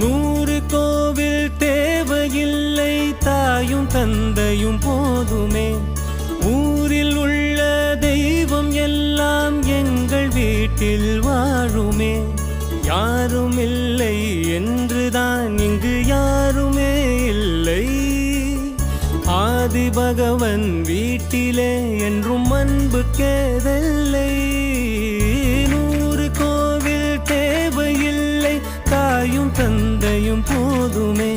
100 கோவில் தேவையில்லை, தாயும் தந்தையும் போதுமே. ஊரில் உள்ள தெய்வம் எல்லாம் எங்கள் வீட்டில் வாழுமே. யாரும் இல்லை என்றுதான் இங்கு யாருமே இல்லை. ஆதி பகவன் வீட்டிலே என்றும் அன்பு கேதல்லை. 100 கோவில் தேவையில்லை, தாயும் தந்தையும் போதுமே.